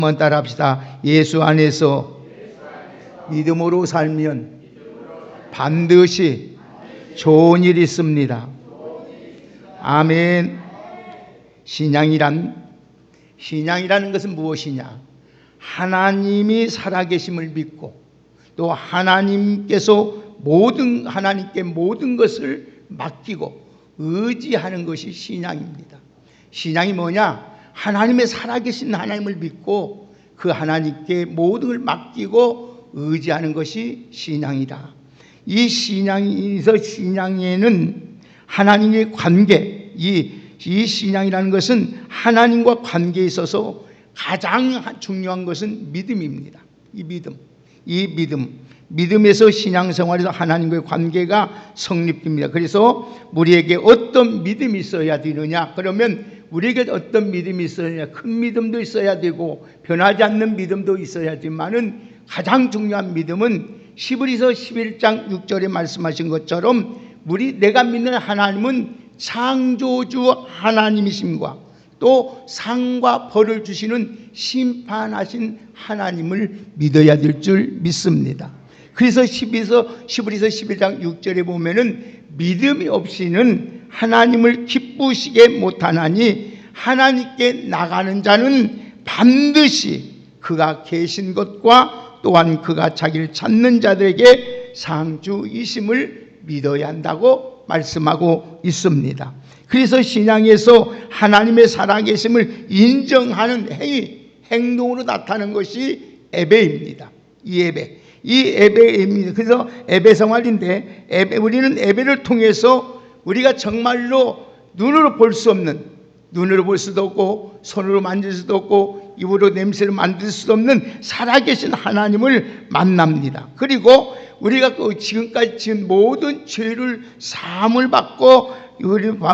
한번 따라합시다. 예수 안에서 믿음으로 살면 반드시 좋은 일이 있습니다. 아멘. 신앙이라는 것은 무엇이냐? 하나님이 살아계심을 믿고 또 하나님께 모든 것을 맡기고 의지하는 것이 신앙입니다. 신앙이 뭐냐? 하나님의 살아계신 하나님을 믿고 그 하나님께 모든 걸 맡기고 의지하는 것이 신앙이다. 이 신앙에는 하나님의 관계, 이 신앙이라는 것은 하나님과 관계에 있어서 가장 중요한 것은 믿음입니다. 믿음에서 신앙생활에서 하나님과의 관계가 성립됩니다. 그래서 우리에게 어떤 믿음이 있어야 되느냐? 그러면 우리에게 어떤 믿음이 있어야 되느냐? 큰 믿음도 있어야 되고 변하지 않는 믿음도 있어야 되지만은 가장 중요한 믿음은 히브리서 11장 6절에 말씀하신 것처럼 내가 믿는 하나님은 창조주 하나님이심과 또 상과 벌을 주시는 심판하신 하나님을 믿어야 될 줄 믿습니다. 그래서 히브리서 11장 6절에 보면은 믿음이 없이는 하나님을 기쁘시게 못하나니 하나님께 나가는 자는 반드시 그가 계신 것과 또한 그가 자기를 찾는 자들에게 상주이심을 믿어야 한다고 말씀하고 있습니다. 그래서 신앙에서 하나님의 살아계심을 인정하는 행동으로 나타나는 것이 예배입니다. 이 예배입니다. 그래서 예배 생활인데 우리는 예배를 통해서 우리가 정말로 눈으로 볼 수도 없고 손으로 만질 수도 없고 입으로 냄새를 만들 수도 없는 살아계신 하나님을 만납니다. 그리고 우리가 지금까지 지은 모든 죄를 사함을 받고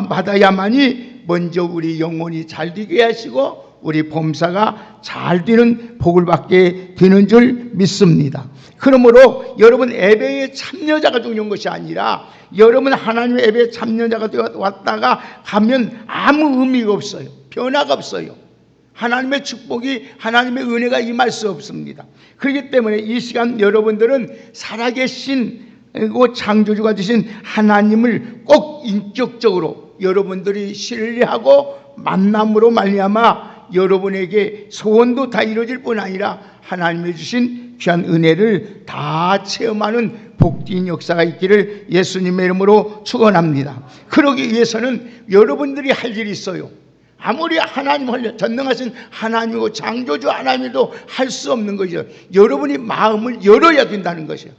받아야만이 먼저 우리 영혼이 잘 되게 하시고 우리 범사가 잘 되는 복을 받게 되는 줄 믿습니다. 그러므로 여러분 예배에 참여자가 중요한 것이 아니라 여러분 하나님의 예배에 참여자가 왔다가 가면 아무 의미가 없어요. 변화가 없어요. 하나님의 축복이 하나님의 은혜가 임할 수 없습니다. 그렇기 때문에 이 시간 여러분들은 살아계신 창조주가 되신 하나님을 꼭 인격적으로 여러분들이 신뢰하고 만남으로 말미암아 여러분에게 소원도 다 이루어질 뿐 아니라 하나님이 주신 귀한 은혜를 다 체험하는 복된 역사가 있기를 예수님의 이름으로 축원합니다. 그러기 위해서는 여러분들이 할 일이 있어요. 아무리 전능하신 하나님이고 창조주 하나님도 할 수 없는 거죠. 여러분이 마음을 열어야 된다는 것이에요.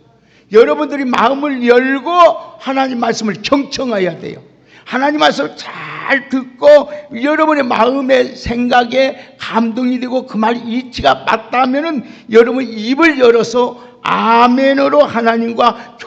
여러분들이 마음을 열고 하나님 말씀을 경청해야 돼요. 하나님 말씀을 잘 듣고 여러분의 마음의 생각에 감동이 되고 그 말 이치가 맞다면은 여러분 입을 열어서 아멘으로 하나님과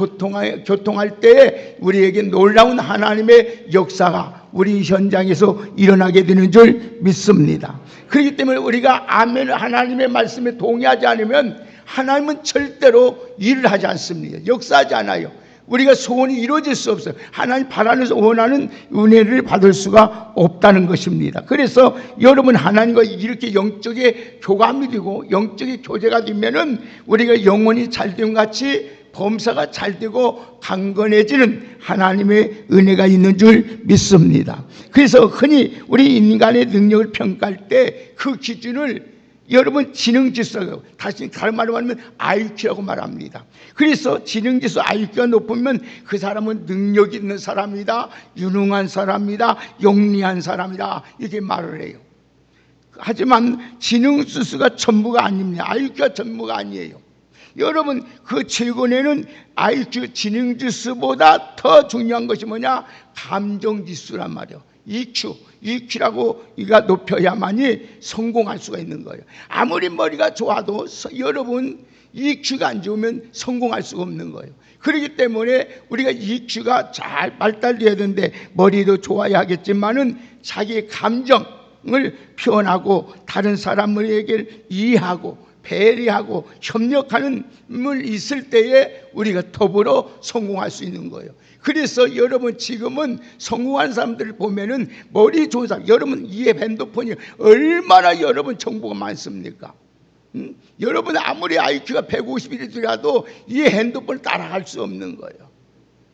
교통할 때에 우리에게 놀라운 하나님의 역사가 우리 현장에서 일어나게 되는 줄 믿습니다. 그렇기 때문에 우리가 아멘을 하나님의 말씀에 동의하지 않으면 하나님은 절대로 일을 하지 않습니다. 역사하지 않아요. 우리가 소원이 이루어질 수 없어요. 하나님 원하는 은혜를 받을 수가 없다는 것입니다. 그래서 여러분 하나님과 이렇게 영적인 교감이 되고 영적인 교제가 되면은 우리가 영혼이 잘됨 같이 범사가 잘 되고 강건해지는 하나님의 은혜가 있는 줄 믿습니다. 그래서 흔히 우리 인간의 능력을 평가할 때 그 기준을 여러분 지능지수, 다른 말로 말하면 IQ라고 말합니다. 그래서 지능지수 IQ가 높으면 그 사람은 능력 있는 사람이다, 유능한 사람이다, 영리한 사람이다 이렇게 말을 해요. 하지만 지능지수가 전부가 아닙니다. IQ가 전부가 아니에요. 여러분 그 최근에는 IQ 지능지수보다 더 중요한 것이 뭐냐? 감정지수란 말이에요. EQ라고 이가 높여야만이 성공할 수가 있는 거예요. 아무리 머리가 좋아도 여러분 EQ가 안 좋으면 성공할 수가 없는 거예요. 그렇기 때문에 우리가 EQ가 잘 발달돼야 되는데 머리도 좋아야 하겠지만은 자기의 감정을 표현하고 다른 사람에게 이해하고 배려하고 협력하는 물 있을 때에 우리가 더불어 성공할 수 있는 거예요. 그래서 여러분 지금은 성공한 사람들을 보면은 머리 좋은 사람, 여러분 이 핸드폰이 얼마나 여러분 정보가 많습니까? 여러분 아무리 IQ가 150이더라도 이 핸드폰을 따라갈 수 없는 거예요.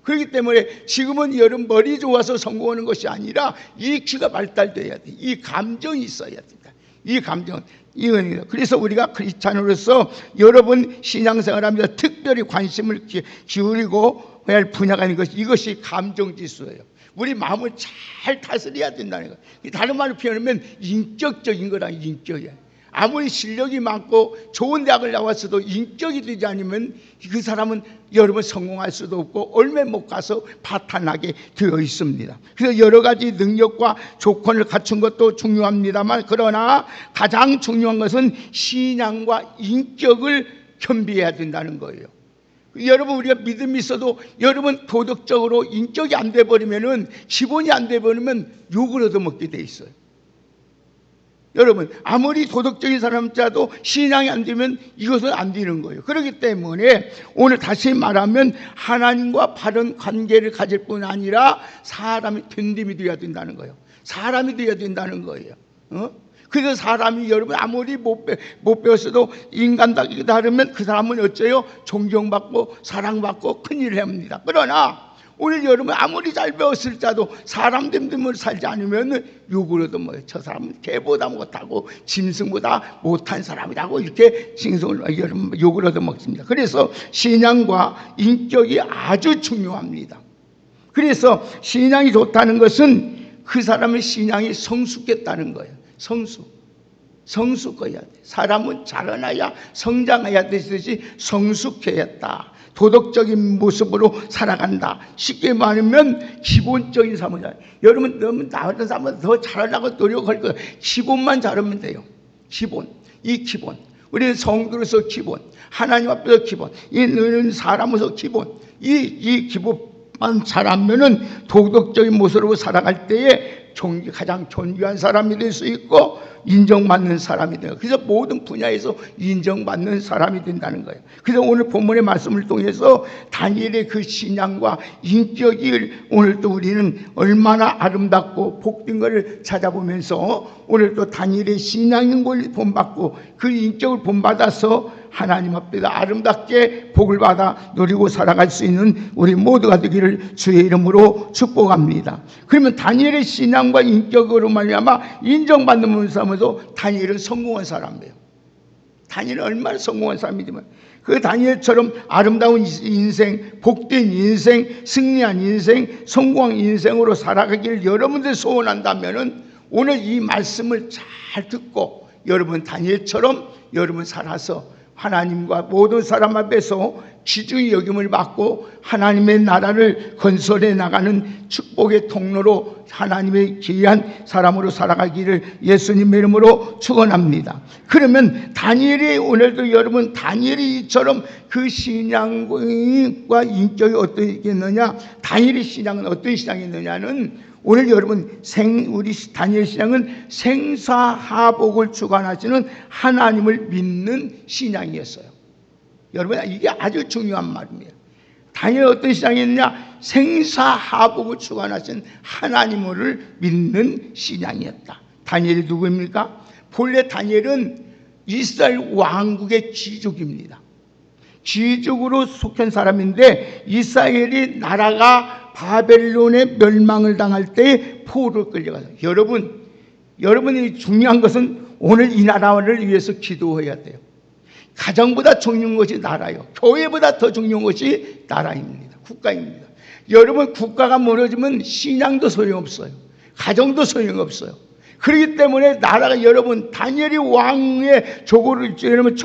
그렇기 때문에 지금은 여러분 머리 좋아서 성공하는 것이 아니라 EQ가 발달돼야 돼. 이 감정이 있어야 된다. 이 감정, 이겁니다. 그래서 우리가 크리스찬으로서 여러분 신앙생활하면서 특별히 관심을 기울이고 해야 할 분야가 있는 것이 이것이 감정지수예요. 우리 마음을 잘 다스려야 된다는 거예요. 다른 말로 표현하면 인격적인 거랑 인격이에요. 아무리 실력이 많고 좋은 대학을 나왔어도 인격이 되지 않으면 그 사람은 여러분 성공할 수도 없고 얼마 못 가서 파탄나게 되어 있습니다. 그래서 여러 가지 능력과 조건을 갖춘 것도 중요합니다만 그러나 가장 중요한 것은 신앙과 인격을 겸비해야 된다는 거예요. 여러분 우리가 믿음이 있어도 여러분 도덕적으로 인격이 안 돼버리면은 기본이 안 돼버리면 욕을 얻어먹게 돼 있어요. 여러분 아무리 도덕적인 사람자도 신앙이 안 되면 이것은 안 되는 거예요. 그렇기 때문에 오늘 다시 말하면 하나님과 바른 관계를 가질 뿐 아니라 사람이 된됨이 되어야 된다는 거예요. 사람이 되어야 된다는 거예요. 그래서 사람이 여러분 아무리 못 배웠어도 인간다 다르면 그 사람은 어째요? 존경받고 사랑받고 큰일을 합니다. 그러나 오늘 여러분 아무리 잘 배웠을 자도 사람 됨됨으로 살지 않으면 욕을 얻어먹어요. 저 사람은 개보다 못하고 짐승보다 못한 사람이라고 이렇게 여러분 욕을 얻어먹습니다. 그래서 신앙과 인격이 아주 중요합니다. 그래서 신앙이 좋다는 것은 그 사람의 신앙이 성숙했다는 거예요. 성숙해야 돼. 사람은 자라나야 성장해야 되듯이 성숙해야 했다. 도덕적인 모습으로 살아간다. 쉽게 말하면 기본적인 삶을 여러분 너무 나은 사람은 더 잘하려고 노력할 거예요. 기본만 잘하면 돼요. 기본. 이 기본. 우리는 성도로서 기본. 하나님 앞에서 기본. 이 너는 사람으로서 기본. 이 기본만 잘하면은 도덕적인 모습으로 살아갈 때에 가장 존귀한 사람이 될 수 있고 인정받는 사람이 돼요. 그래서 모든 분야에서 인정받는 사람이 된다는 거예요. 그래서 오늘 본문의 말씀을 통해서 다니엘의 그 신앙과 인격이 오늘 또 우리는 얼마나 아름답고 복된 것을 찾아보면서 오늘 또 다니엘의 신앙인 걸 본받고 그 인격을 본받아서 하나님 앞에서 아름답게 복을 받아 누리고 살아갈 수 있는 우리 모두가 되기를 주의 이름으로 축복합니다. 그러면 다니엘의 신앙과 인격으로 말미암아 인정받는 사람으로 다니엘은 성공한 사람이에요. 다니엘은 얼마나 성공한 사람이지만 그 다니엘처럼 아름다운 인생, 복된 인생, 승리한 인생, 성공한 인생으로 살아가기를 여러분들 소원한다면은 오늘 이 말씀을 잘 듣고 여러분 다니엘처럼 여러분 살아서 하나님과 모든 사람 앞에서 귀중히 여김을 받고 하나님의 나라를 건설해 나가는 축복의 통로로 하나님의 귀한 사람으로 살아가기를 예수님의 이름으로 축원합니다. 그러면 다니엘이 오늘도 여러분 다니엘이 이처럼 그 신앙과 인격이 어떻겠느냐, 다니엘의 신앙은 어떤 신앙이었느냐는 오늘 여러분 우리 다니엘 신앙은 생사하복을 주관하시는 하나님을 믿는 신앙이었어요. 여러분 이게 아주 중요한 말입니다. 다니엘 어떤 신앙이었냐? 생사하복을 주관하시는 하나님을 믿는 신앙이었다. 다니엘이 누구입니까? 본래 다니엘은 이스라엘 왕국의 귀족입니다. 귀족으로 속한 사람인데 이스라엘이 나라가 바벨론의 멸망을 당할 때 포로로 끌려가서 여러분이 중요한 것은 오늘 이 나라를 위해서 기도해야 돼요. 가정보다 중요한 것이 나라요. 교회보다 더 중요한 것이 나라입니다. 국가입니다. 여러분 국가가 무너지면 신앙도 소용없어요. 가정도 소용없어요. 그렇기 때문에 나라가 여러분 다니엘이 왕의 여러분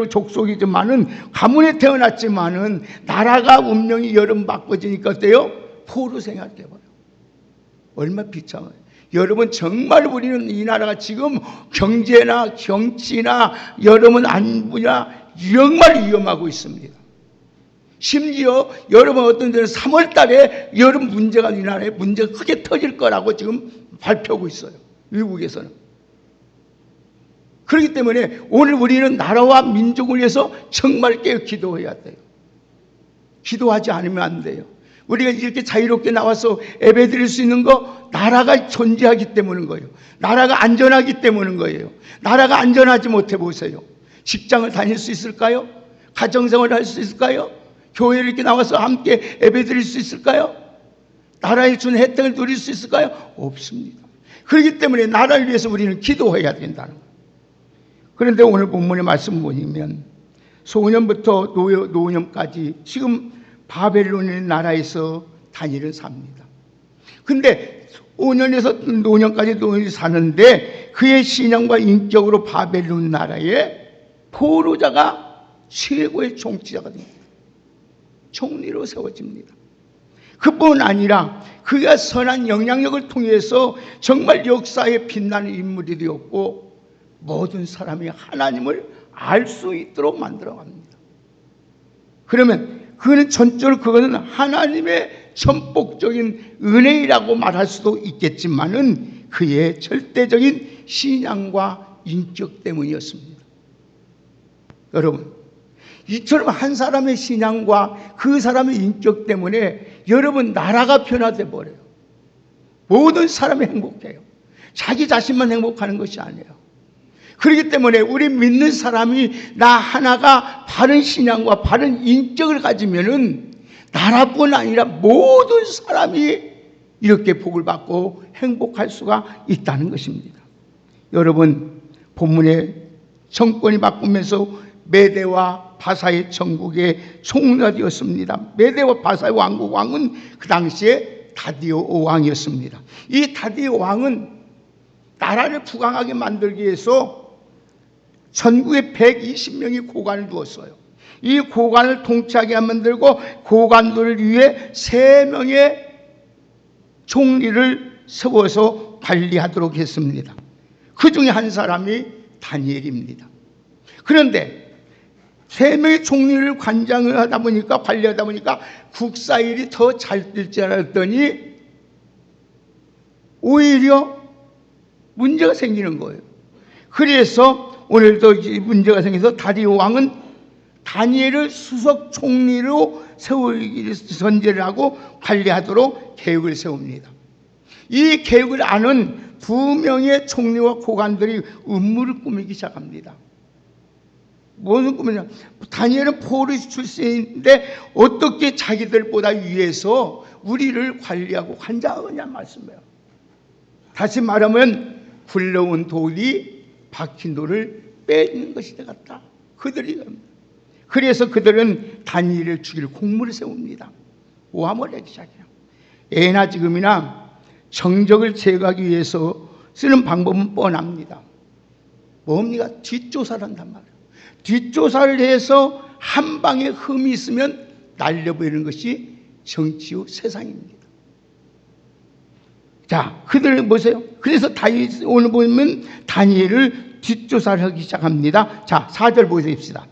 족속이지만은 가문에 태어났지만은 나라가 운명이 여러분 바꿔지니까 어때요? 포로 생활 돼버려요. 얼마나 비참해요. 여러분 정말 우리는 이 나라가 지금 경제나 정치나 여러분 안보나 정말 위험하고 있습니다. 심지어 여러분 어떤 데는 3월 달에 여러분 문제가 이 나라에 문제가 크게 터질 거라고 지금 발표하고 있어요. 미국에서는. 그렇기 때문에 오늘 우리는 나라와 민족을 위해서 정말 깨어 기도해야 돼요. 기도하지 않으면 안 돼요. 우리가 이렇게 자유롭게 나와서 예배 드릴 수 있는 거 나라가 존재하기 때문인 거예요. 나라가 안전하기 때문인 거예요. 나라가 안전하지 못해 보세요. 직장을 다닐 수 있을까요? 가정생활을 할 수 있을까요? 교회를 이렇게 나와서 함께 예배드릴 수 있을까요? 나라에 준 혜택을 누릴 수 있을까요? 없습니다. 그렇기 때문에 나라를 위해서 우리는 기도해야 된다는 거예요. 그런데 오늘 본문의 말씀 보면 소년부터 노년까지 지금 바벨론의 나라에서 다니엘은 삽니다. 근데 5년에서 노년까지 노년이 사는데 그의 신앙과 인격으로 바벨론 나라의 포로자가 최고의 통치자가 됩니다. 총리로 세워집니다. 그뿐 아니라 그가 선한 영향력을 통해서 정말 역사에 빛나는 인물이 되었고 모든 사람이 하나님을 알 수 있도록 만들어갑니다. 그러면 그거는 전적으로 그거는 하나님의 전폭적인 은혜라고 말할 수도 있겠지만은 그의 절대적인 신앙과 인격 때문이었습니다. 여러분, 이처럼 한 사람의 신앙과 그 사람의 인격 때문에 여러분 나라가 변화돼 버려요. 모든 사람이 행복해요. 자기 자신만 행복하는 것이 아니에요. 그렇기 때문에 우리 믿는 사람이 나 하나가 바른 신앙과 바른 인격을 가지면은 나라뿐 아니라 모든 사람이 이렇게 복을 받고 행복할 수가 있다는 것입니다. 여러분, 본문에 정권이 바꾸면서 메대와 바사의 전국의 총리가 되었습니다. 메대와 바사의 왕은 그 당시에 다리오 왕이었습니다. 이 다리오 왕은 나라를 부강하게 만들기 위해서 전국에 120명의 고관을 두었어요. 이 고관을 통치하게 만들고 고관들을 위해 3명의 총리를 세워서 관리하도록 했습니다. 그 중에 한 사람이 다니엘입니다. 그런데 3명의 총리를 관장을 하다 보니까 관리하다 보니까 국사일이 더 잘 될 줄 알았더니 오히려 문제가 생기는 거예요. 그래서 오늘도 문제가 생겨서 다리오 왕은 다니엘을 수석 총리로 세우기를 전제를 하고 관리하도록 계획을 세웁니다. 이 계획을 아는 2명의 총리와 고관들이 음모를 꾸미기 시작합니다. 무슨 꿈이냐? 다니엘은 포로 출신인데 어떻게 자기들보다 위에서 우리를 관리하고 관장하느냐 말씀이에요. 다시 말하면 굴러온 돌이 박힌 돌을 빼는 것이 같다. 그래서 그들은 다니엘을 죽일 공모를 세웁니다. 모함을 하기 시작해요. 예나 지금이나 정적을 제거하기 위해서 쓰는 방법은 뻔합니다. 뭡니까? 뒷조사를 한단 말이에요. 뒷조사를 해서 한 방에 흠이 있으면 날려버리는 것이 정치의 세상입니다. 자, 그들 보세요. 그래서 오늘 보면 다니엘을 뒷조사를 하기 시작합니다. 자, 4절 보십시다.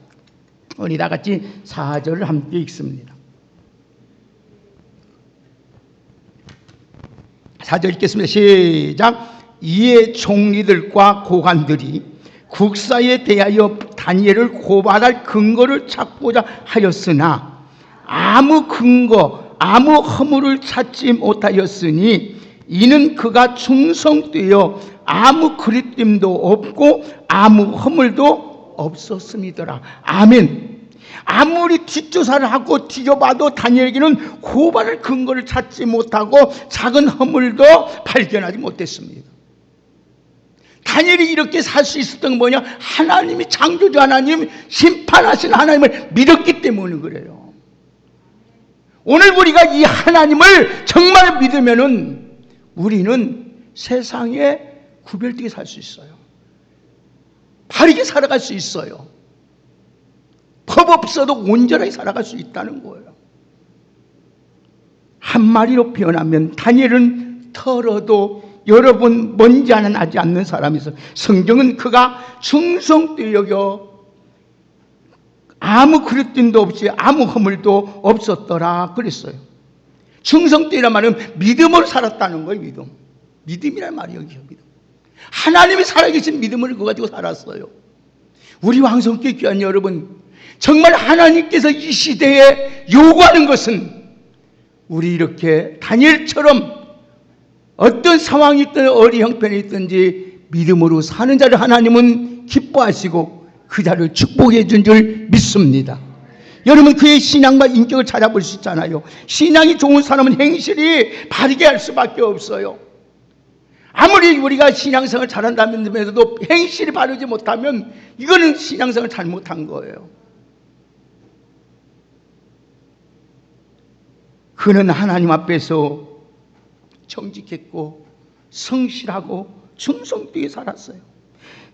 우리 다 같이 4절을 함께 읽습니다. 4절 읽겠습니다. 시작. 이에 총리들과 고관들이 국사에 대하여 다니엘을 고발할 근거를 찾고자 하였으나 아무 근거, 아무 허물을 찾지 못하였으니 이는 그가 충성되어 아무 그릇됨도 없고 아무 허물도 없었음이더라. 아멘. 아무리 뒷조사를 하고 뒤져봐도 다니엘에게는 고발할 근거를 찾지 못하고 작은 허물도 발견하지 못했습니다. 다니엘이 이렇게 살 수 있었던 건 뭐냐? 하나님이 창조주 하나님, 심판하신 하나님을 믿었기 때문에 그래요. 오늘 우리가 이 하나님을 정말 믿으면은 우리는 세상에 구별되게 살 수 있어요. 바르게 살아갈 수 있어요. 법 없어도 온전하게 살아갈 수 있다는 거예요. 한마디로 표현하면 다니엘은 털어도 여러분 먼지 하나 나지 않는 사람이 있어요. 성경은 그가 충성되어 여겨 아무 그릇됨도 없이 아무 허물도 없었더라 그랬어요. 충성되라 말은 믿음으로 살았다는 거예요. 믿음이란 말이에요. 믿음. 하나님이 살아계신 믿음을 그거 가지고 살았어요. 우리 왕성께 귀한 여러분, 정말 하나님께서 이 시대에 요구하는 것은 우리 이렇게 다니엘처럼 어떤 상황이 있든 어리 형편이 있든지 믿음으로 사는 자를 하나님은 기뻐하시고 그 자를 축복해 준 줄 믿습니다. 여러분, 그의 신앙과 인격을 찾아볼 수 있잖아요. 신앙이 좋은 사람은 행실이 바르게 할 수밖에 없어요. 아무리 우리가 신앙생활 잘한다면서도 행실이 바르지 못하면 이거는 신앙생활 잘못한 거예요. 그는 하나님 앞에서 정직했고 성실하고 충성되게 살았어요.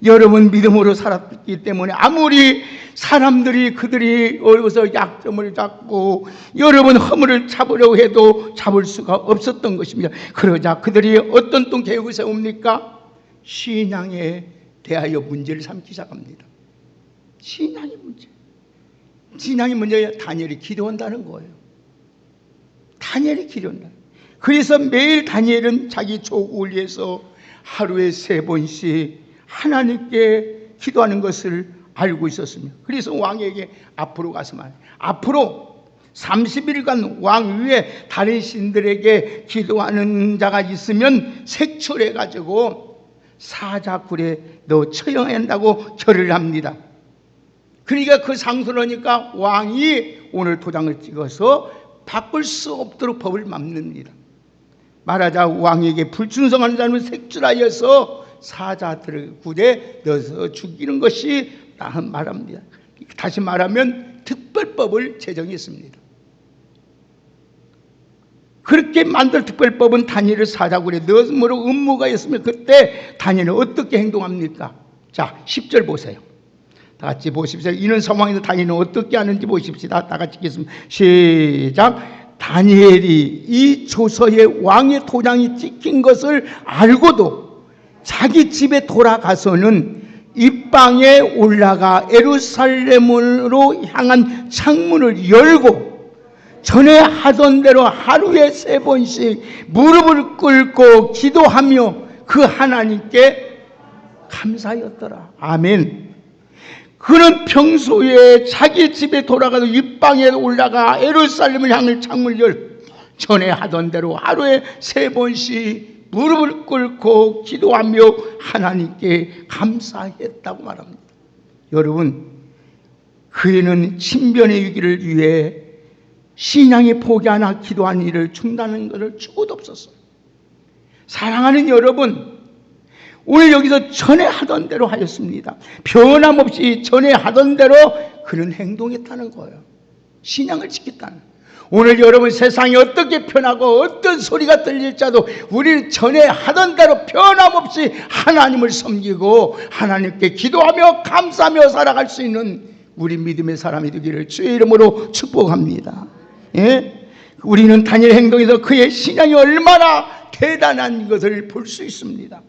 여러분, 믿음으로 살았기 때문에 아무리 사람들이 그들이 어디서 약점을 잡고 여러분 허물을 잡으려고 해도 잡을 수가 없었던 것입니다. 그러자 그들이 어떤 또 계획을 세웁니까? 신앙에 대하여 문제를 삼기 시작합니다. 신앙의 문제. 신앙의 문제에 다니엘이 기도한다는 거예요. 다니엘이 기도한다. 그래서 매일 다니엘은 자기 조국을 위해서 하루에 3번씩 하나님께 기도하는 것을 알고 있었습니다. 그래서 왕에게 앞으로 가서 말해요. 앞으로 30일간 왕 위에 다른 신들에게 기도하는 자가 있으면 색출해 가지고 사자굴에 넣어 처형해야 한다고 절을 합니다. 그러니까 그 상소를 하니까 왕이 오늘 도장을 찍어서 바꿀 수 없도록 법을 만듭니다. 말하자 왕에게 불충성하는 사람을 색출하여서 사자들을 굴에 넣어서 죽이는 것이 말합니다. 다시 말하면 특별법을 제정했습니다. 그렇게 만들 특별법은 다니엘을 사자굴에 넣음으로 음모가 있으면 그때 다니엘은 어떻게 행동합니까? 자, 10절 보세요. 다 같이 보십시오. 이런 상황에서 다니엘은 어떻게 하는지 보십시다. 다 같이 읽겠습니다. 시작. 다니엘이 이 조서에 왕의 도장이 찍힌 것을 알고도 자기 집에 돌아가서는 입방에 올라가 예루살렘으로 향한 창문을 열고 전에 하던 대로 하루에 3번씩 무릎을 꿇고 기도하며 그 하나님께 감사하였더라. 아멘. 그는 평소에 자기 집에 돌아가서 입방에 올라가 예루살렘을 향할 창문을 열 전에 하던 대로 하루에 3번씩 무릎을 꿇고 기도하며 하나님께 감사했다고 말합니다. 여러분, 그에는 신변의 위기를 위해 신앙의 포기 하나 기도한 일을 중단하는 것을 주고도 없었어요. 사랑하는 여러분, 오늘 여기서 전에 하던 대로 하였습니다. 변함없이 전에 하던 대로 그는 행동했다는 거예요. 신앙을 지켰다는 거예요. 오늘 여러분, 세상이 어떻게 변하고 어떤 소리가 들릴지라도 우리는 전에 하던 대로 변함없이 하나님을 섬기고 하나님께 기도하며 감사하며 살아갈 수 있는 우리 믿음의 사람이 되기를 주의 이름으로 축복합니다. 예? 우리는 다니엘 행동에서 그의 신앙이 얼마나 대단한 것을 볼 수 있습니다.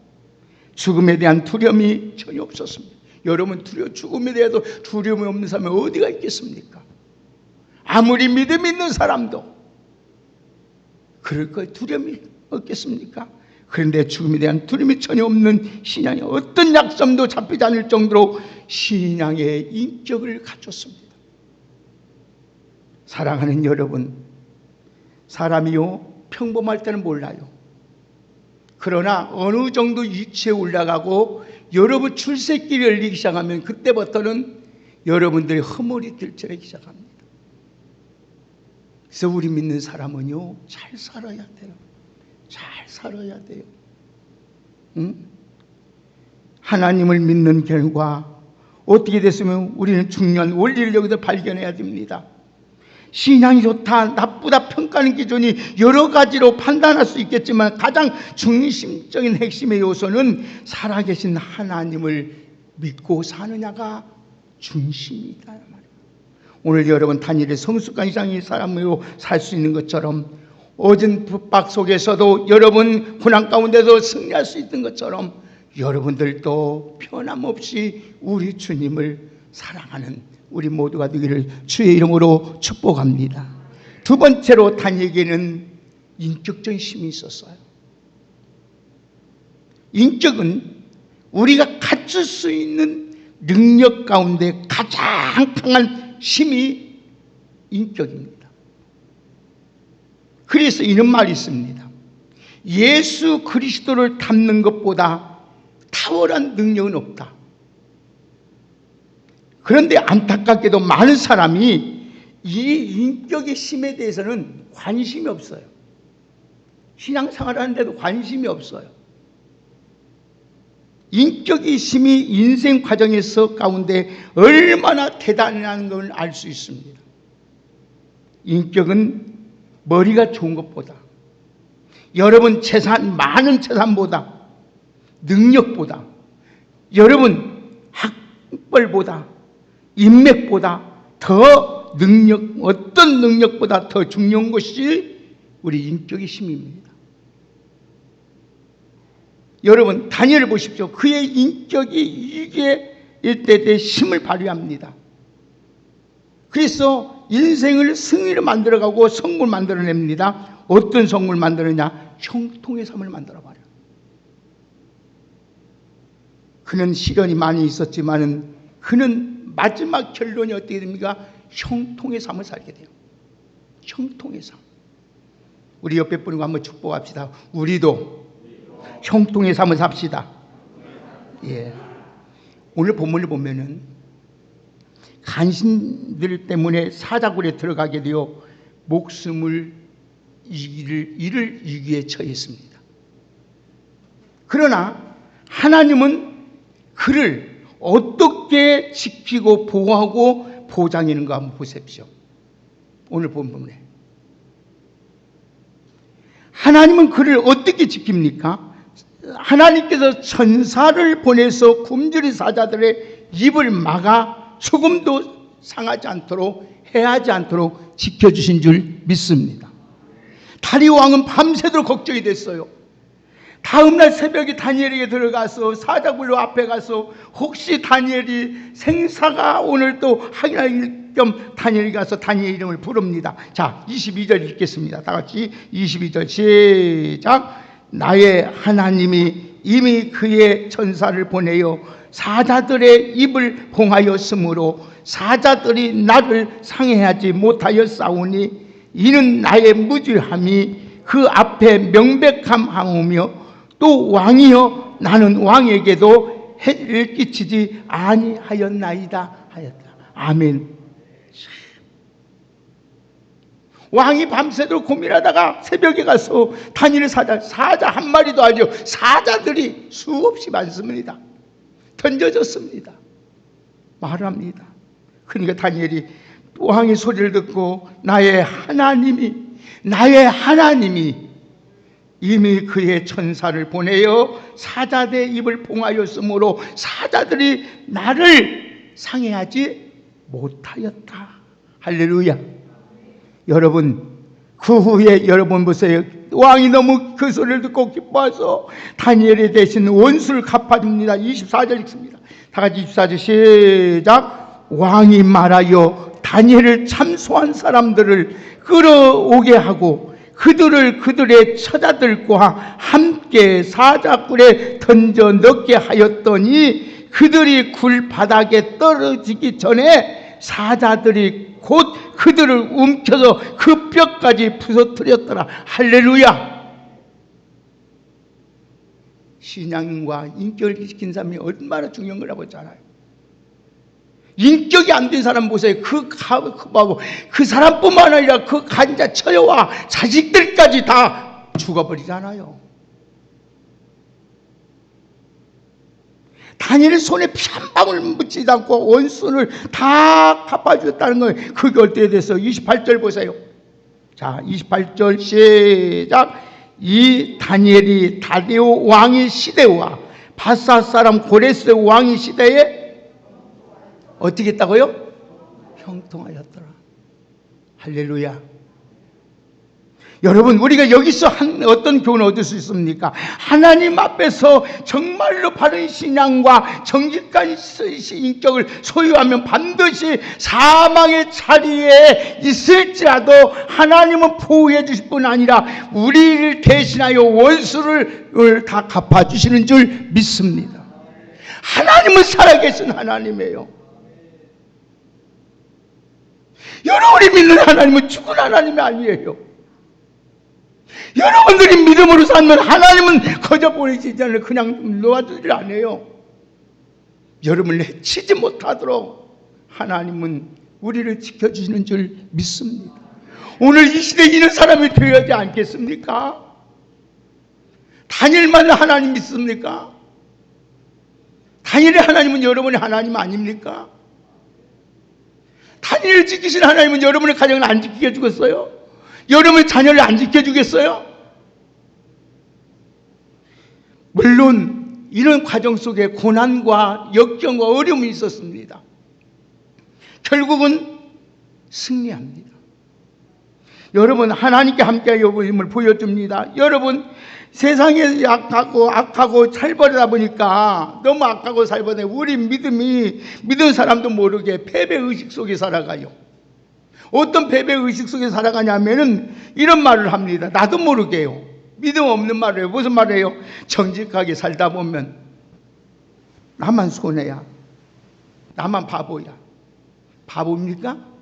죽음에 대한 두려움이 전혀 없었습니다. 여러분, 죽음에 대해서 두려움이 없는 사람이 어디가 있겠습니까? 아무리 믿음 있는 사람도 그럴 거에 두려움이 없겠습니까? 그런데 죽음에 대한 두려움이 전혀 없는 신앙이 어떤 약점도 잡히지 않을 정도로 신앙의 인격을 갖췄습니다. 사랑하는 여러분, 사람이요 평범할 때는 몰라요. 그러나 어느 정도 위치에 올라가고 여러분 출세길이 열리기 시작하면 그때부터는 여러분들의 허물이 들춰내기 시작합니다. 그래서 우리 믿는 사람은요, 잘 살아야 돼요. 잘 살아야 돼요. 응? 하나님을 믿는 결과 어떻게 됐으면 우리는 중요한 원리를 여기서 발견해야 됩니다. 신앙이 좋다, 나쁘다 평가하는 기준이 여러 가지로 판단할 수 있겠지만 가장 중심적인 핵심의 요소는 살아계신 하나님을 믿고 사느냐가 중심이다. 오늘 여러분, 다니엘의 성숙한 이상의 사람으로 살 수 있는 것처럼 어진 북박 속에서도 여러분 고난 가운데서 승리할 수 있는 것처럼 여러분들도 변함없이 우리 주님을 사랑하는 우리 모두가 되기를 주의 이름으로 축복합니다. 두 번째로 다니엘에게는 인격적인 힘이 있었어요. 인격은 우리가 갖출 수 있는 능력 가운데 가장 강한 힘이 인격입니다. 그래서 이런 말이 있습니다. 예수 그리스도를 닮는 것보다 탁월한 능력은 없다. 그런데 안타깝게도 많은 사람이 이 인격의 힘에 대해서는 관심이 없어요. 신앙생활 하는데도 관심이 없어요. 인격의 힘이 인생 과정에서 가운데 얼마나 대단한 걸 알 수 있습니다. 인격은 머리가 좋은 것보다, 여러분 많은 재산보다, 능력보다, 여러분 학벌보다, 인맥보다 더 어떤 능력보다 더 중요한 것이 우리 인격의 힘입니다. 여러분 다니엘을 보십시오. 그의 인격이 이게 이때의 힘을 발휘합니다. 그래서 인생을 승리로 만들어가고 성공을 만들어냅니다. 어떤 성공을 만들었냐? 형통의 삶을 만들어버려요. 그는 시련이 많이 있었지만은 그는 마지막 결론이 어떻게 됩니까? 형통의 삶을 살게 돼요. 형통의 삶. 우리 옆에 분과 한번 축복합시다. 우리도 형통의 삶을 삽시다. 예. 오늘 본문을 보면은 간신들 때문에 사자굴에 들어가게 되어 목숨을 잃을 위기에 처했습니다. 그러나 하나님은 그를 어떻게 지키고 보호하고 보장하는가 한번 보십시오. 오늘 본문에 하나님은 그를 어떻게 지킵니까? 하나님께서 천사를 보내서 굶주린 사자들의 입을 막아 조금도 상하지 않도록 해하지 않도록 지켜주신 줄 믿습니다. 다리오 왕은 밤새도록 걱정이 됐어요. 다음날 새벽에 다니엘에게 들어가서 사자굴로 앞에 가서 혹시 다니엘이 생사가 오늘 또 확인할 겸 다니엘이 가서 다니엘 이름을 부릅니다. 자, 22절 읽겠습니다. 다 같이 22절 시작. 나의 하나님이 이미 그의 천사를 보내어 사자들의 입을 봉하였으므로 사자들이 나를 상해하지 못하였사오니 이는 나의 무죄함이 그 앞에 명백함하오며 또 왕이여 나는 왕에게도 해를 끼치지 아니하였나이다 하였다. 아멘. 왕이 밤새도록 고민하다가 새벽에 가서 다니엘 사자 한 마리도 아니요 사자들이 수없이 많습니다. 던져졌습니다. 말합니다. 그러니까 다니엘이 왕의 소리를 듣고 나의 하나님이 이미 그의 천사를 보내어 사자들의 입을 봉하였으므로 사자들이 나를 상해하지 못하였다. 할렐루야. 여러분 그 후에 여러분 보세요. 왕이 너무 그 소리를 듣고 기뻐해서 다니엘에 대신 원수를 갚아줍니다. 24절 읽습니다. 다 같이 24절 시작. 왕이 말하여 다니엘을 참소한 사람들을 끌어오게 하고 그들을 그들의 처자들과 함께 사자굴에 던져 넣게 하였더니 그들이 굴 바닥에 떨어지기 전에 사자들이 곧 그들을 움켜서 그 뼈까지 부서뜨렸더라. 할렐루야. 신앙과 인격을 지킨 사람이 얼마나 중요한 거라고 했잖아요. 인격이 안 된 사람 보세요. 그 사람뿐만 아니라 그 간자 처녀와 자식들까지 다 죽어버리잖아요. 다니엘 손에 피 한 방울 묻지도 않고 원수를 다 갚아주었다는 거예요. 그게 어떻게 돼서 28절 보세요. 자, 28절 시작. 이 다니엘이 다리오 왕의 시대와 바사 사람 고레스 왕의 시대에 어떻게 했다고요? 형통하였더라. 할렐루야. 여러분 우리가 여기서 어떤 교훈을 얻을 수 있습니까? 하나님 앞에서 정말로 바른 신앙과 정직한 인격을 소유하면 반드시 사망의 자리에 있을지라도 하나님은 보호해 주실 뿐 아니라 우리를 대신하여 원수를 다 갚아주시는 줄 믿습니다. 하나님은 살아계신 하나님이에요. 여러분이 믿는 하나님은 죽은 하나님이 아니에요. 여러분들이 믿음으로 살면 하나님은 거저 보내시지 않아요. 그냥 놓아두질 않아요. 여러분을 해치지 못하도록 하나님은 우리를 지켜주시는 줄 믿습니다. 오늘 이 시대에 이런 사람이 되어야 하지 않겠습니까? 다니엘만 하나님 믿습니까? 다니엘의 하나님은 여러분의 하나님 아닙니까? 다니엘을 지키신 하나님은 여러분의 가정을 안 지키게 해주겠어요? 여러분의 자녀를 안 지켜주겠어요? 물론 이런 과정 속에 고난과 역경과 어려움이 있었습니다. 결국은 승리합니다. 여러분, 하나님께 함께하여 보임을 보여줍니다. 여러분, 세상에 악하고 살벌하다 보니까 너무 악하고 살벌해 우리 믿은 사람도 모르게 패배의식 속에 살아가요. 어떤 패배의식 속에 살아가냐면은 이런 말을 합니다. 나도 모르게요. 믿음 없는 말을 해요. 무슨 말을 해요? 정직하게 살다 보면 나만 손해야. 나만 바보야. 바보입니까?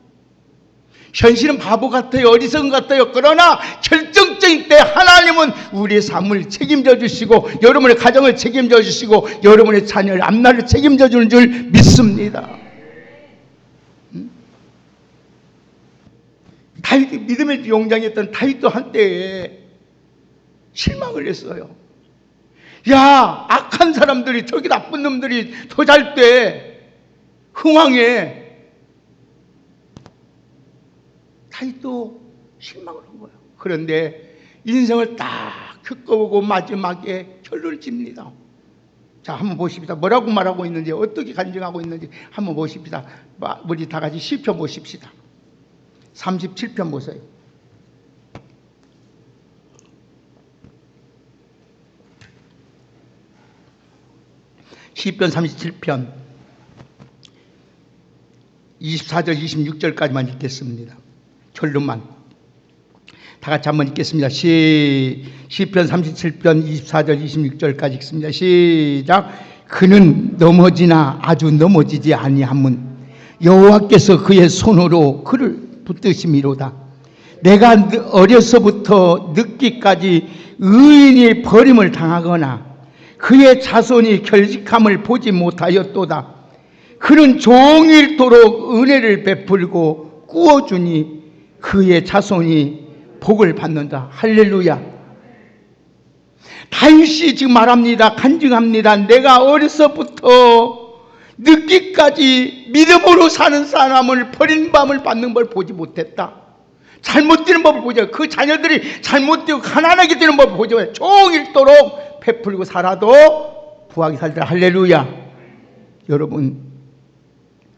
현실은 바보 같아요. 어리석은 것 같아요. 그러나 결정적인 때 하나님은 우리의 삶을 책임져 주시고 여러분의 가정을 책임져 주시고 여러분의 자녀의 앞날을 책임져 주는 줄 믿습니다. 다윗이 믿음의 용장이었던 다윗도 한때에 실망을 했어요. 야, 악한 사람들이, 저기 나쁜 놈들이 더 잘 때 흥왕해. 다윗도 실망을 한 거예요. 그런데 인생을 딱 겪어보고 마지막에 결론을 짓습니다. 자, 한번 보십시다. 뭐라고 말하고 있는지, 어떻게 간증하고 있는지 한번 보십시다. 우리 다 같이 시편 보십시다. 37편 보세요. 시편 37편 24절 26절까지만 읽겠습니다. 결론만 다 같이 한번 읽겠습니다. 시편 37편 24절 26절까지 읽습니다. 시작. 그는 넘어지나 아주 넘어지지 아니함은 여호와께서 그의 손으로 그를 붙드심이로다. 내가 어려서부터 늙기까지 의인이 버림을 당하거나 그의 자손이 결직함을 보지 못하였도다. 그는 종일토록 은혜를 베풀고 꾸어주니 그의 자손이 복을 받는다. 할렐루야. 다윗이 지금 말합니다. 간증합니다. 내가 어려서부터 늙기까지 믿음으로 사는 사람을 버림받음을 받는 걸 보지 못했다. 잘못되는 법을 보지 못했다. 그 자녀들이 잘못되고 가난하게 되는 법을 보지 못했다. 종일토록 베풀고 살아도 부하게 살더라. 할렐루야. 여러분,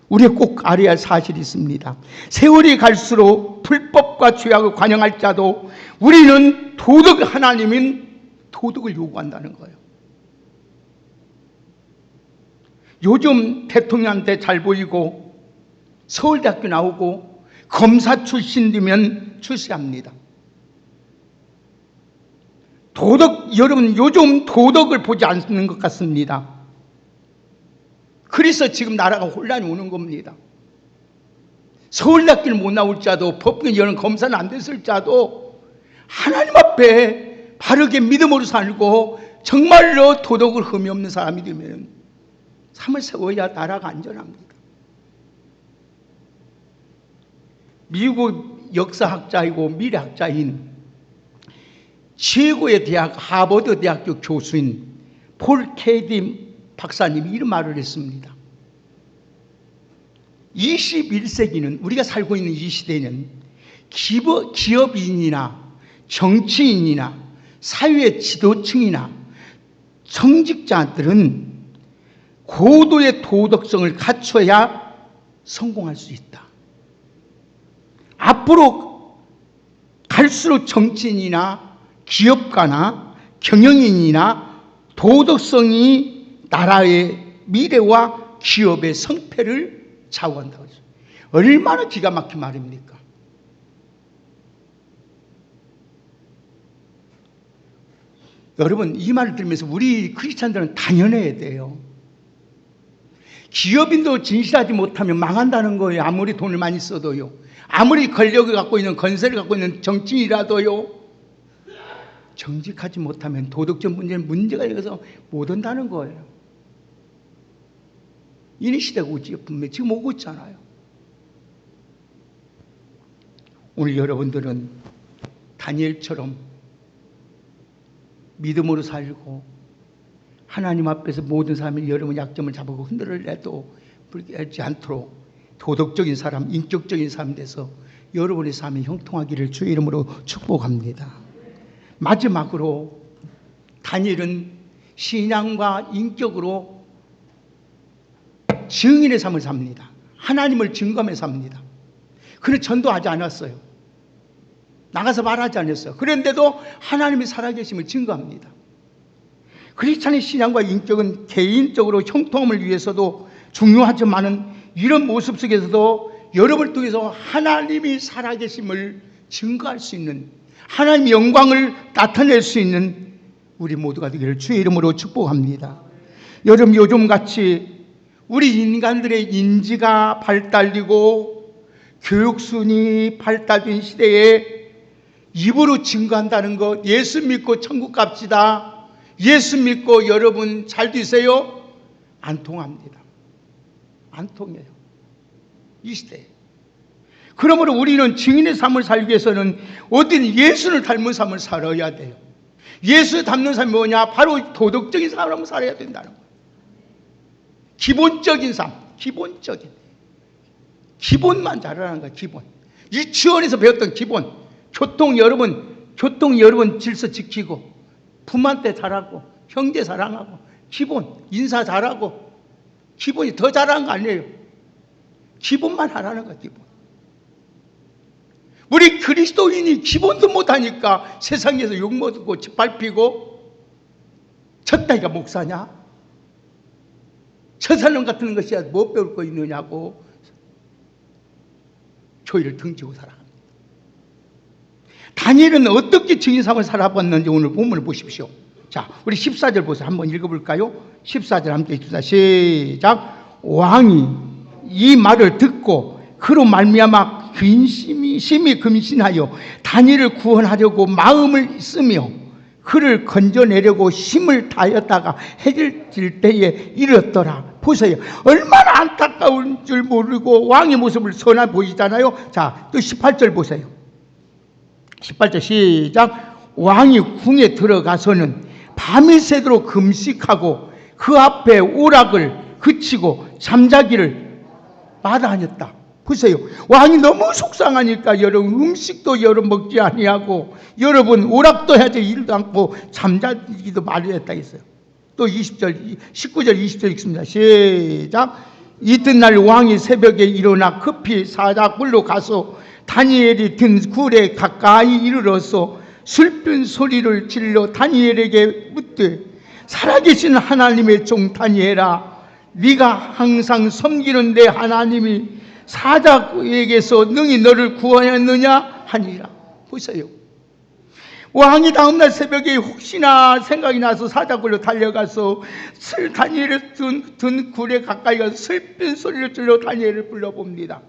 우리가 꼭 알아야 할 사실이 있습니다. 세월이 갈수록 불법과 죄악을 관영할 자도 우리는 하나님인 도덕을 요구한다는 거예요. 요즘 대통령한테 잘 보이고 서울대학교 나오고 검사 출신이면 출세합니다. 여러분, 요즘 도덕을 보지 않는 것 같습니다. 그래서 지금 나라가 혼란이 오는 겁니다. 서울대학교를 못 나올 자도, 법관 이런 검사는 안 됐을 자도 하나님 앞에 바르게 믿음으로 살고 정말로 도덕을 흠이 없는 사람이 되면 삶을 세워야 나라가 안전합니다. 미국 역사학자이고 미래학자인 최고의 대학 하버드 대학교 교수인 폴 케이디 박사님이 이런 말을 했습니다. 21세기는 우리가 살고 있는 이 시대는 기업인이나 정치인이나 사회 지도층이나 정직자들은 고도의 도덕성을 갖춰야 성공할 수 있다. 앞으로 갈수록 정치인이나 기업가나 경영인이나 도덕성이 나라의 미래와 기업의 성패를 좌우한다고 했어요. 얼마나 기가 막힌 말입니까? 여러분, 이 말을 들으면서 우리 크리스찬들은 당연해야 돼요. 기업인도 진실하지 못하면 망한다는 거예요. 아무리 돈을 많이 써도요. 아무리 권력을 갖고 있는, 건세를 갖고 있는 정치인이라도요. 정직하지 못하면 도덕적 문제가 있어서 못 온다는 거예요. 이 시대가 오지, 분명히 지금 오고 있잖아요. 오늘 여러분들은 다니엘처럼 믿음으로 살고 하나님 앞에서 모든 사람이 여러분 약점을 잡고 흔들어내도 불쾌하지 않도록 도덕적인 사람, 인격적인 사람 돼서 여러분의 삶이 형통하기를 주의 이름으로 축복합니다. 마지막으로 다니엘은 신앙과 인격으로 증인의 삶을 삽니다. 하나님을 증거하며 삽니다. 그는 전도하지 않았어요. 나가서 말하지 않았어요. 그런데도 하나님이 살아계심을 증거합니다. 크리스찬의 신앙과 인격은 개인적으로 형통함을 위해서도 중요하지만은 이런 모습 속에서도 여러분을 통해서 하나님이 살아계심을 증거할 수 있는, 하나님의 영광을 나타낼 수 있는 우리 모두가 되기를 주의 이름으로 축복합니다. 여러분, 요즘같이 우리 인간들의 인지가 발달되고 교육순이 발달된 시대에 입으로 증거한다는 것, 예수 믿고 천국 갑시다, 예수 믿고 여러분 잘 되세요, 안 통합니다. 안 통해요, 이 시대에. 그러므로 우리는 증인의 삶을 살기 위해서는 어떤 예수를 닮은 삶을 살아야 돼요. 예수 닮는 삶이 뭐냐? 바로 도덕적인 삶을 살아야 된다는 거예요. 기본적인 삶, 기본만 잘하는 거예요. 기본. 유치원에서 배웠던 기본. 교통 여러분 질서 지키고, 부모한테 잘하고, 형제 사랑하고, 기본 인사 잘하고. 기본이 더 잘하는 거 아니에요. 기본만 하라는 거야, 기본. 우리 그리스도인이 기본도 못하니까 세상에서 욕먹고 짓밟히고, 쳤다니까 목사냐? 저 사람 같은 것이야 뭐 배울 거 있느냐고 교회를 등지고 살아갑니다. 다니엘은 어떻게 증인상을 살아봤는지 오늘 본문을 보십시오. 자, 우리 14절 보세요. 한번 읽어볼까요? 14절 함께 읽습니다. 시작. 왕이 이 말을 듣고 그로 말미암아 심히 근심하여 다니엘을 구원하려고 마음을 쓰며 그를 건져내려고 힘을 다하였다가 해질 때에 이르렀더라. 보세요. 얼마나 안타까운 줄 모르고 왕의 모습을 선해 보이잖아요. 자, 또 18절 보세요. 18절 시작. 왕이 궁에 들어가서는 밤이 새도록 금식하고 그 앞에 오락을 그치고 잠자기를 마다하였다. 보세요. 왕이 너무 속상하니까 여러분 음식도 여러분 먹지 아니하고 여러분 오락도 하지 일도 않고 잠자기도 마다했다 했어요. 또 20절, 19절, 20절 읽습니다. 시작. 이튿날 왕이 새벽에 일어나 급히 사자굴로 가서 다니엘이 든 굴에 가까이 이르러서 슬픈 소리를 질러 다니엘에게 묻되 살아계신 하나님의 종 다니엘아, 네가 항상 섬기는 내 하나님이 사자에게서 능히 너를 구하였느냐 하니라. 보세요. 왕이 다음날 새벽에 혹시나 생각이 나서 사자굴로 달려가서 다니엘을 든 굴에 가까이 가서 슬픈 소리를 질러 다니엘을 불러봅니다.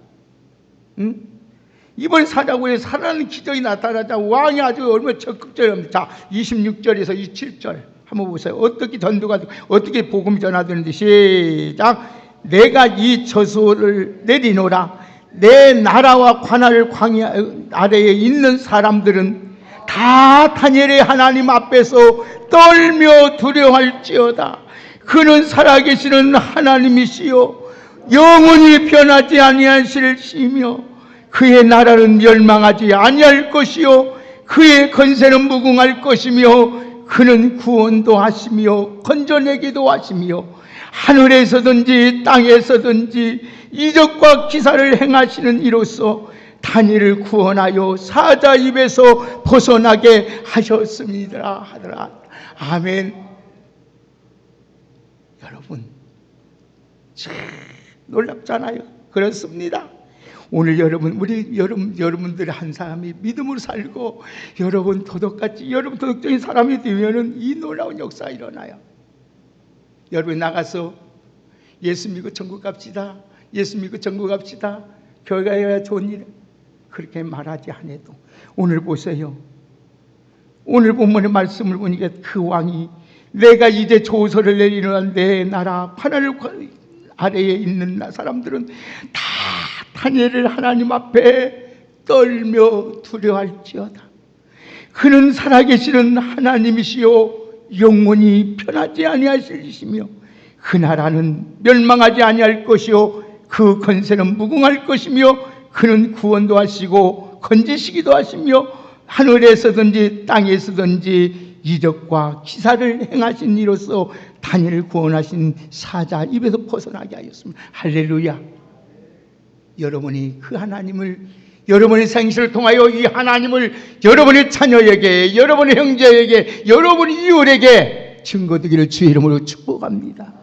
이번 사자굴에 살아나는 기적이 나타나자 왕이 아주 얼마나 적극적입니다. 자, 26절에서 27절 한번 보세요. 어떻게 전도가 어떻게 복음이 전하되는지. 시작. 내가 이 저소를 내리노라. 내 나라와 관할 광야 아래에 있는 사람들은 다 다니엘의 하나님 앞에서 떨며 두려워할지어다. 그는 살아계시는 하나님이시요 영원히 변하지 아니하실시며 그의 나라는 멸망하지 아니할 것이요 그의 권세는 무궁할 것이며 그는 구원도 하시며 건져내기도 하시며 하늘에서든지 땅에서든지 이적과 기사를 행하시는 이로써 다니엘을 구원하여 사자 입에서 벗어나게 하셨습니다 하더라. 아멘. 여러분 참 놀랍잖아요. 그렇습니다. 오늘 여러분들 한 사람이 믿음으로 살고 여러분 도덕같이 여러분 도덕적인 사람이 되면은 이 놀라운 역사가 일어나요. 여러분 나가서 예수 믿고 천국 갑시다. 예수 믿고 천국 갑시다. 교회 가야 좋은 일. 그렇게 말하지 않아도 오늘 보세요. 오늘 본문의 말씀을 보니까 그 왕이 내가 이제 조서를 내리는 내 나라 하늘 아래에 있는 사람들은 다 다니엘을 하나님 앞에 떨며 두려워할지어다. 그는 살아계시는 하나님이시요 영원히 변하지 아니하시리시며 그 나라는 멸망하지 아니할 것이요 그 권세는 무궁할 것이며 그는 구원도 하시고 건지시기도 하시며 하늘에서든지 땅에서든지 이적과 기사를 행하신 이로써 다니엘을 구원하신 사자 입에서 벗어나게 하였습니다. 할렐루야. 여러분이 그 하나님을, 여러분의 생시를 통하여 이 하나님을 여러분의 자녀에게, 여러분의 형제에게, 여러분의 이웃에게 증거되기를 주의 이름으로 축복합니다.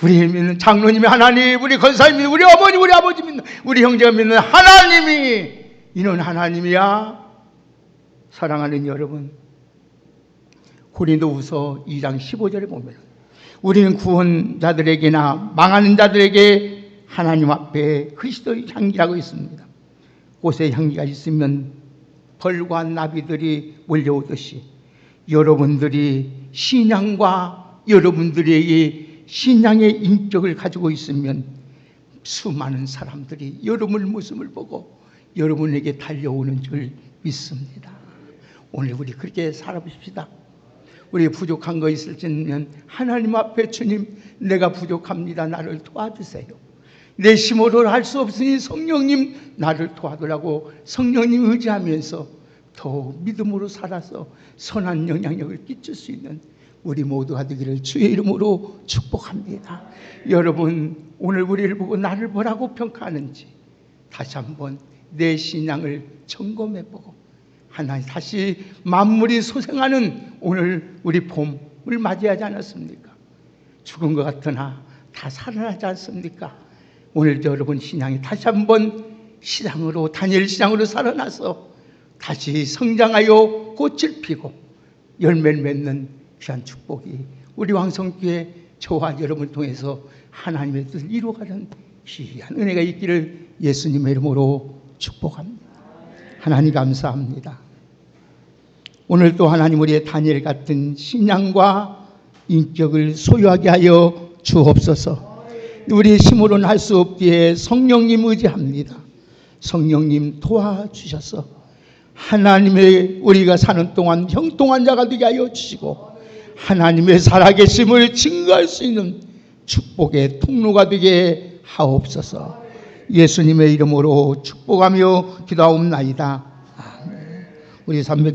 우리 믿는 장로님이 하나님, 우리 권사님 믿는 우리 어머니, 우리 아버지 믿는 우리 형제가 믿는 하나님이 이는 하나님이야. 사랑하는 여러분, 고린도후서 2장 15절에 보면 우리는 구원자들에게나 망하는 자들에게 하나님 앞에 그리스도의 향기라고 있습니다. 꽃의 향기가 있으면 벌과 나비들이 몰려오듯이 여러분들이 신앙과 여러분들의 신앙의 인격을 가지고 있으면 수많은 사람들이 여러분의 모습을 보고 여러분에게 달려오는 줄 믿습니다. 오늘 우리 그렇게 살아봅시다. 우리 부족한 거 있을지는 하나님 앞에 주님, 내가 부족합니다. 나를 도와주세요. 내 힘으로 할 수 없으니 성령님 나를 도와달라고 성령님 의지하면서 더 믿음으로 살아서 선한 영향력을 끼칠 수 있는 우리 모두가 되기를 주의 이름으로 축복합니다. 여러분, 오늘 우리를 보고 나를 뭐라고 평가하는지 다시 한번 내 신앙을 점검해보고 하나님 다시 만물이 소생하는 오늘 우리 봄을 맞이하지 않았습니까? 죽은 것 같으나 다 살아나지 않습니까? 오늘도 여러분 신앙이 다시 한번 시장으로, 다니엘 시장으로 살아나서 다시 성장하여 꽃을 피고 열매를 맺는 귀한 축복이 우리 왕성교회 저와 여러분 통해서 하나님의 뜻을 이루어가는 귀한 은혜가 있기를 예수님의 이름으로 축복합니다. 하나님 감사합니다. 오늘 또 하나님 우리의 다니엘 같은 신앙과 인격을 소유하게 하여 주옵소서. 우리의 힘으로는 할 수 없기에 성령님 의지합니다. 성령님 도와주셔서 하나님의 우리가 사는 동안 형통한 자가 되게 하여 주시고 하나님의 살아계심을 증거할 수 있는 축복의 통로가 되게 하옵소서. 예수님의 이름으로 축복하며 기도하옵나이다. 아멘. 우리 300